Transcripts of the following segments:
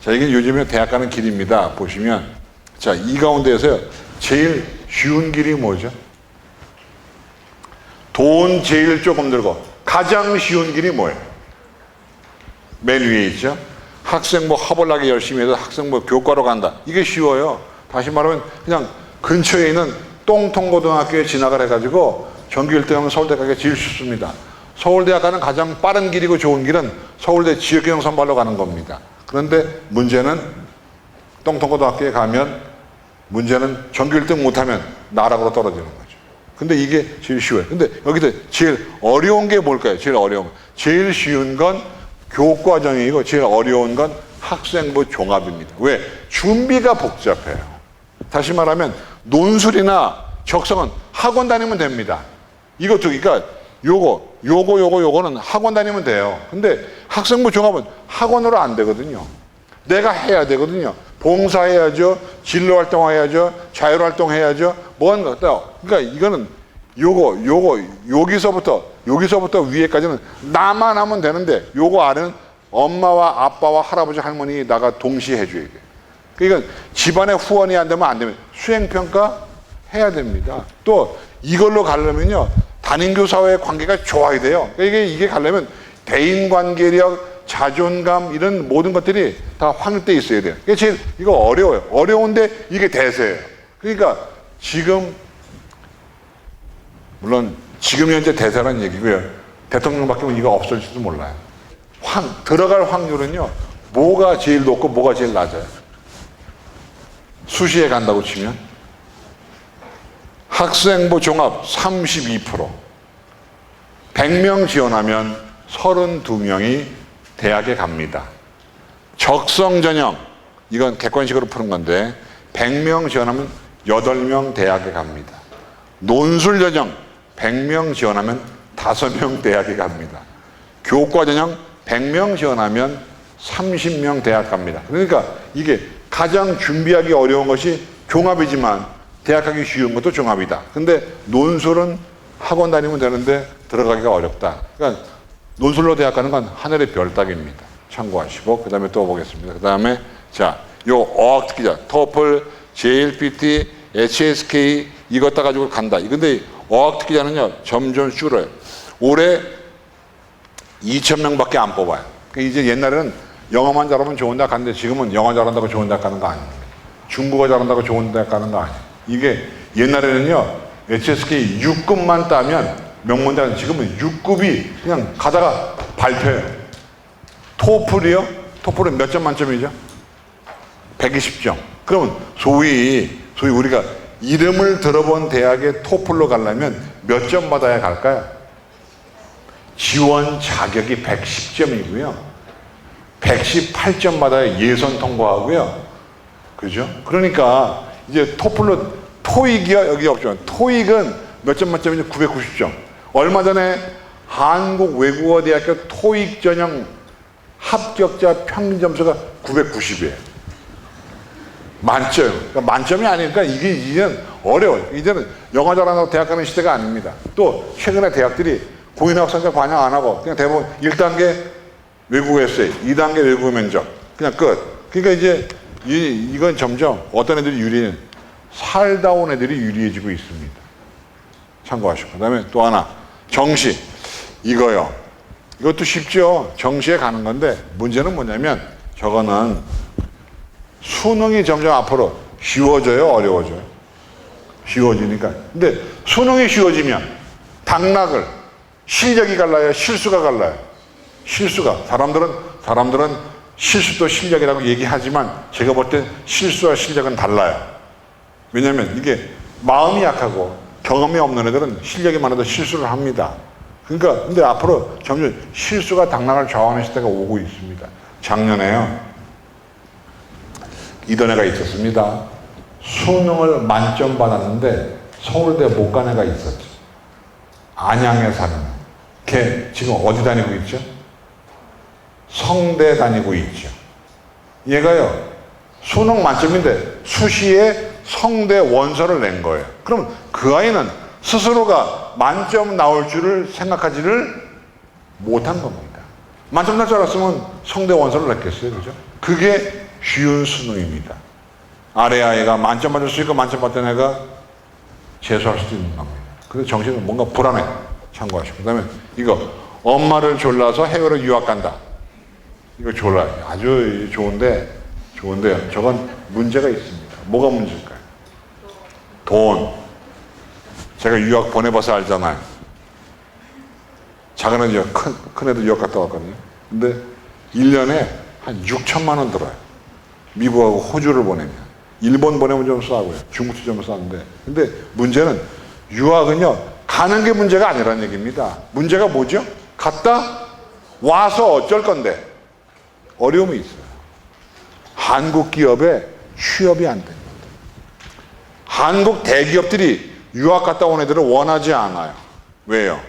자, 이게 요즘에 대학 가는 길입니다. 보시면, 자, 이 가운데에서 제일 쉬운 길이 뭐죠? 돈 제일 조금 들고 가장 쉬운 길이 뭐예요? 맨 위에 있죠? 학생부 허벌나게 열심히 해서 학생부 교과로 간다. 이게 쉬워요. 다시 말하면 그냥 근처에 있는 똥통고등학교에 진학을 해가지고 전교 1등하면 서울대 가기가 제일 쉽습니다. 서울대학 가는 가장 빠른 길이고 좋은 길은 서울대 지역경영 선발로 가는 겁니다. 그런데 문제는 똥통고등학교에 가면 문제는 전교 1등 못하면 나락으로 떨어지는 거죠. 근데 이게 제일 쉬워요. 근데 여기서 제일 어려운 게 뭘까요? 제일 어려운 거. 제일 쉬운 건 교과정이고 제일 어려운 건 학생부 종합입니다. 왜? 준비가 복잡해요. 다시 말하면 논술이나 적성은 학원 다니면 됩니다. 이것도 그러니까 요거는 학원 다니면 돼요. 근데 학생부 종합은 학원으로 안 되거든요. 내가 해야 되거든요. 봉사해야죠. 진로활동해야죠. 자율활동해야죠. 뭔가 그러니까 이거는 여기서부터 위에까지는 나만 하면 되는데 요거 아래는 엄마와 아빠와 할아버지 할머니 나가 동시에 해줘야 돼요. 그러니까 집안에 후원이 안 되면 안 됩니다. 수행평가 해야 됩니다. 또 이걸로 가려면요 담임교사와의 관계가 좋아야 돼요. 그러니까 이게 가려면 대인관계력, 자존감 이런 모든 것들이 다 확립돼 있어야 돼요. 그러니까 제일 이거 어려워요. 어려운데 이게 대세예요. 그러니까 지금 물론 지금 현재 대세라는 얘기고요. 대통령 바뀌면 이거 없어질지도 몰라요. 들어갈 확률은요. 뭐가 제일 높고 뭐가 제일 낮아요. 수시에 간다고 치면 학생부 종합 32%, 100명 지원하면 32명이 대학에 갑니다. 적성 전형, 이건 객관식으로 푸는 건데 100명 지원하면 8명 대학에 갑니다. 논술 전형 100명 지원하면 5명 대학에 갑니다. 교과 전형 100명 지원하면 30명 대학 갑니다. 그러니까 이게 가장 준비하기 어려운 것이 종합이지만 대학 가기 쉬운 것도 종합이다. 근데 논술은 학원 다니면 되는데 들어가기가 어렵다. 그러니까 논술로 대학 가는 건 하늘의 별 따기입니다. 참고하시고 그 다음에 또 보겠습니다. 그 다음에 자, 요 어학특기자 토플, JLPT, HSK 이것 다 가지고 간다. 근데 어학특기자는요 점점 줄어요. 올해 2,000명밖에 안 뽑아요. 그러니까 이제 옛날에는 영어만 잘하면 좋은 대학 갔는데 지금은 영어 잘한다고 좋은 대학 가는 거 아닙니다. 중국어 잘한다고 좋은 대학 가는 거 아니에요. 이게 옛날에는요 HSK 6급만 따면 명문대는 지금은 6급이 그냥 가다가 발표해요. 토플이요? 토플은 몇 점 만점이죠? 120점. 그러면 소위 우리가 이름을 들어본 대학에 토플로 가려면 몇 점 받아야 갈까요? 지원 자격이 110점이고요. 118점 받아야 예선 통과하고요. 그죠? 그러니까 이제 토플로 토익이요? 여기 없죠. 토익은 몇 점 만점이죠? 990점. 얼마 전에 한국외국어대학교 토익 전형 합격자 평균 점수가 990이에요. 만점. 그러니까 만점이 아니니까 이게 이제는 어려워요. 이제는 영어 잘한다고 대학 가는 시대가 아닙니다. 또 최근에 대학들이 고인의 학생자 반영 안 하고 그냥 대부분 1단계 외국어 에세이, 2단계 외국어 면접 그냥 끝. 그러니까 이제 이건 점점 어떤 애들이 유리해, 살다 온 애들이 유리해지고 있습니다. 참고하시고. 그 다음에 또 하나 정시 이거요. 이것도 쉽죠. 정시에 가는 건데 문제는 뭐냐면 저거는 수능이 점점 앞으로 쉬워져요, 어려워져요? 쉬워지니까. 근데 수능이 쉬워지면 당락을 실력이 갈라요, 실수가 갈라요? 실수가. 사람들은 실수도 실력이라고 얘기하지만 제가 볼 땐 실수와 실력은 달라요. 왜냐하면 이게 마음이 약하고 경험이 없는 애들은 실력이 많아도 실수를 합니다. 그러니까 근데 앞으로 점점 실수가 당락을 좌우하는 시대가 오고 있습니다. 작년에요. 이런 애가 있었습니다. 수능을 만점 받았는데 서울대 못 간 애가 있었죠. 안양에 사는 걔 지금 어디 다니고 있죠? 성대 다니고 있죠. 얘가요 수능 만점인데 수시에 성대 원서를 낸 거예요. 그럼 그 아이는 스스로가 만점 나올 줄을 생각하지를 못한 겁니다. 만점 날 줄 알았으면 성대 원서를 냈겠어요. 그죠? 그게 쉬운 수능입니다. 아래 아이가 만점 받을 수 있고 만점 받던 애가 재수할 수도 있는 겁니다. 그래서 정신은 뭔가 불안해. 참고하시고. 그 다음에 이거 엄마를 졸라서 해외로 유학 간다. 이거 졸라요. 아주 좋은데요. 저건 문제가 있습니다. 뭐가 문제일까요? 돈. 제가 유학 보내봐서 알잖아요. 작은 애도 유학, 큰 애도 유학 갔다 왔거든요. 근데 1년에 한 6천만 원 들어요. 미국하고 호주를 보내면. 일본 보내면 좀 싸고요. 중국도 좀 싼데. 근데 문제는 유학은요, 가는 게 문제가 아니라는 얘기입니다. 문제가 뭐죠? 갔다 와서 어쩔 건데 어려움이 있어요. 한국 기업에 취업이 안 됩니다. 한국 대기업들이 유학 갔다 온 애들을 원하지 않아요. 왜요?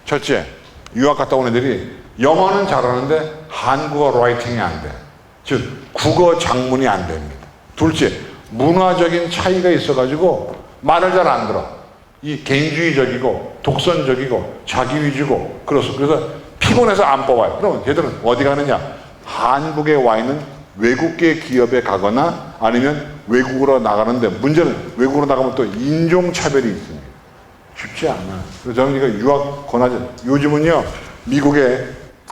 첫째, 유학 갔다 온 애들이 영어는 잘하는데 한국어 라이팅이 안 돼. 즉 국어 장문이 안 됩니다. 둘째, 문화적인 차이가 있어가지고 말을 잘 안 들어. 이 개인주의적이고 독선적이고 자기 위주고 그래서 피곤해서 안 뽑아요. 그러면 얘들은 어디 가느냐? 한국에 와 있는 외국계 기업에 가거나 아니면 외국으로 나가는데, 문제는 외국으로 나가면 또 인종차별이 있습니다. 쉽지 않아요. 그래서 저는 이거 유학 권하지. 요즘은요, 미국에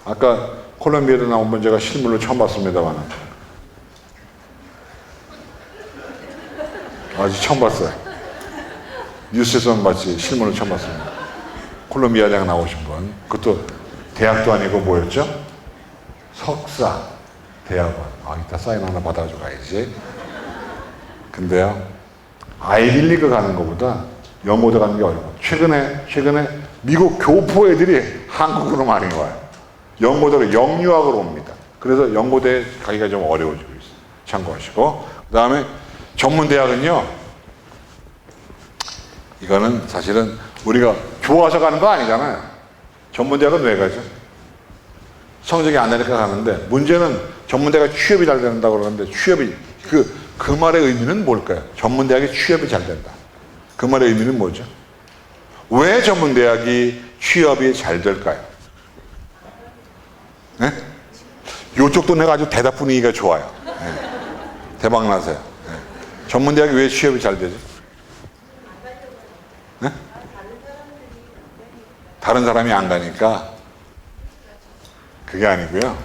아까 콜롬비아에도 나온 분 제가 실물로 처음 봤습니다만 아직 처음 봤어요. 뉴스에서만 봤지 실물로 처음 봤습니다. 콜롬비아 대학 나오신 분. 그것도 대학도 아니고 뭐였죠? 석사 대학원. 이따 사인 하나 받아가지고 가야지. 근데요, 아이빌리그 가는 것보다 영어대 가는 게 어려워. 최근에 미국 교포 애들이 한국으로 많이 와요. 영어대로 영유학으로 옵니다. 그래서 영어대 가기가 좀 어려워지고 있어요. 참고하시고. 그 다음에 전문대학은요, 이거는 사실은 우리가 좋아서 가는 거 아니잖아요. 전문대학은 왜 가죠? 성적이 안 되니까 가는데, 문제는 전문대가 취업이 잘 된다고 그러는데, 취업이 그 말의 의미는 뭘까요? 전문대학이 취업이 잘 된다. 그 말의 의미는 뭐죠? 왜 전문대학이 취업이 잘 될까요? 네? 이쪽도 내가 아주 대답 분위기가 좋아요. 네. 대박 나세요. 네. 전문대학이 왜 취업이 잘 되죠? 네? 다른 사람이 안 가니까. 그게 아니고요.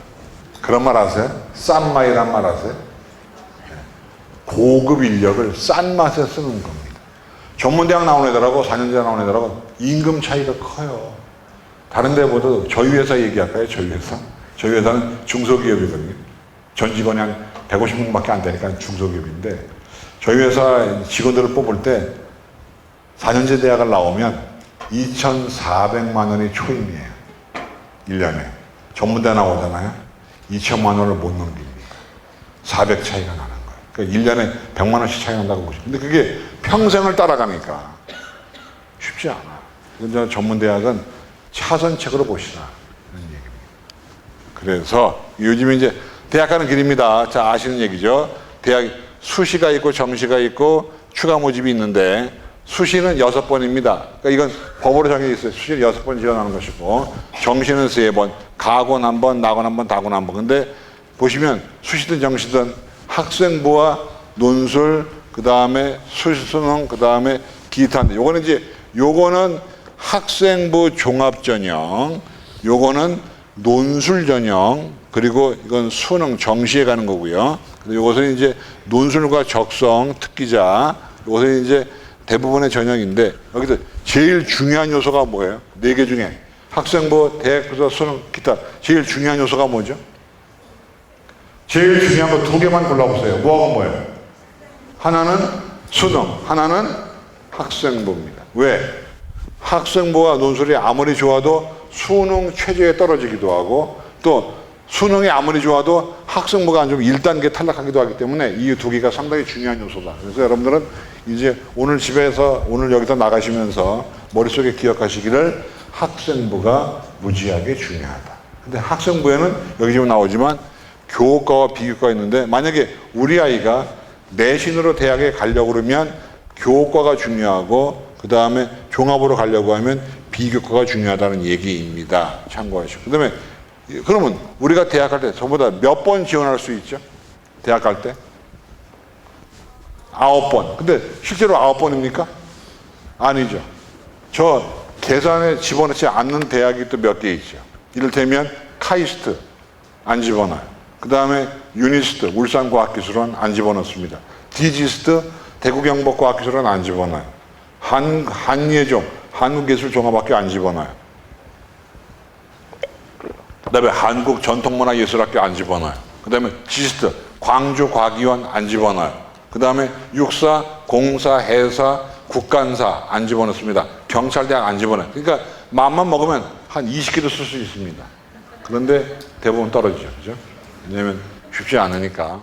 그런 말 아세요? 싼 마이란 말 아세요? 고급 인력을 싼 맛에 쓰는 겁니다. 전문대학 나온 애들하고 4년제 나온 애들하고 임금 차이가 커요. 다른 데보다 저희 회사 얘기할까요? 저희 회사? 저희 회사는 중소기업이거든요. 전 직원이 한 150명밖에 안 되니까 중소기업인데, 저희 회사 직원들을 뽑을 때 4년제 대학을 나오면 2,400만 원이 초임이에요. 1년에. 전문대 나오잖아요. 2천만 원을 못 넘깁니다. 400 차이가 나는 거예요. 그러니까 1년에 100만 원씩 차이 난다고 보시면. 근데 그게 평생을 따라가니까 쉽지 않아요. 그래서 전문대학은 차선책으로 보시라. 그런 얘기입니다. 그래서 요즘에 이제 대학 가는 길입니다. 자, 아시는 얘기죠. 대학 수시가 있고 정시가 있고 추가 모집이 있는데, 수시는 6번입니다. 그러니까 이건 법으로 정해져 있어요. 수시를 6번 지원하는 것이고, 정시는 3번, 가곤 1번, 낙원 1번, 다곤 1번. 근데 보시면 수시든 정시든 학생부와 논술, 그 다음에 수능, 그 다음에 기타인데, 요거는 학생부 종합전형, 요거는 논술 전형, 그리고 이건 수능 정시에 가는 거고요. 요것은 이제 논술과 적성, 특기자, 요것은 이제 대부분의 전형인데, 여기서 제일 중요한 요소가 뭐예요? 4개 중에. 학생부, 대학부서, 수능, 기타. 제일 중요한 요소가 뭐죠? 제일 중요한 거 2개만 골라보세요. 뭐예요? 하나는 수능, 하나는 학생부입니다. 왜? 학생부와 논술이 아무리 좋아도 수능 최저에 떨어지기도 하고, 또 수능이 아무리 좋아도 학생부가 안 좋으면 1단계 탈락하기도 하기 때문에 이 2개가 상당히 중요한 요소다. 그래서 여러분들은 이제 오늘 집에서, 오늘 여기서 나가시면서 머릿속에 기억하시기를, 학생부가 무지하게 중요하다. 근데 학생부에는 여기 지금 나오지만 교과와 비교과가 있는데, 만약에 우리 아이가 내신으로 대학에 가려고 그러면 교과가 중요하고, 그 다음에 종합으로 가려고 하면 비교과가 중요하다는 얘기입니다. 참고하시고. 그다음에 그러면 우리가 대학 갈 때 저보다 몇 번 지원할 수 있죠? 대학 갈 때? 9번. 근데 실제로 9번입니까? 아니죠. 저 계산에 집어넣지 않는 대학이 또 몇 개 있죠. 이를테면 카이스트 안 집어넣어요. 그 다음에 유니스트 울산과학기술원 안 집어넣습니다. 디지스트 대구경북과학기술원 안 집어넣어요. 한예종 한국예술종합학교 안 집어넣어요. 그 다음에 한국전통문화예술학교 안 집어넣어요. 그 다음에 지스트 광주과기원 안 집어넣어요. 그 다음에 육사, 공사, 해사, 국간사 안 집어넣습니다. 경찰대학 안 집어넣어요. 그러니까 마음만 먹으면 한 20개도 쓸 수 있습니다. 그런데 대부분 떨어지죠. 그죠? 왜냐면 쉽지 않으니까.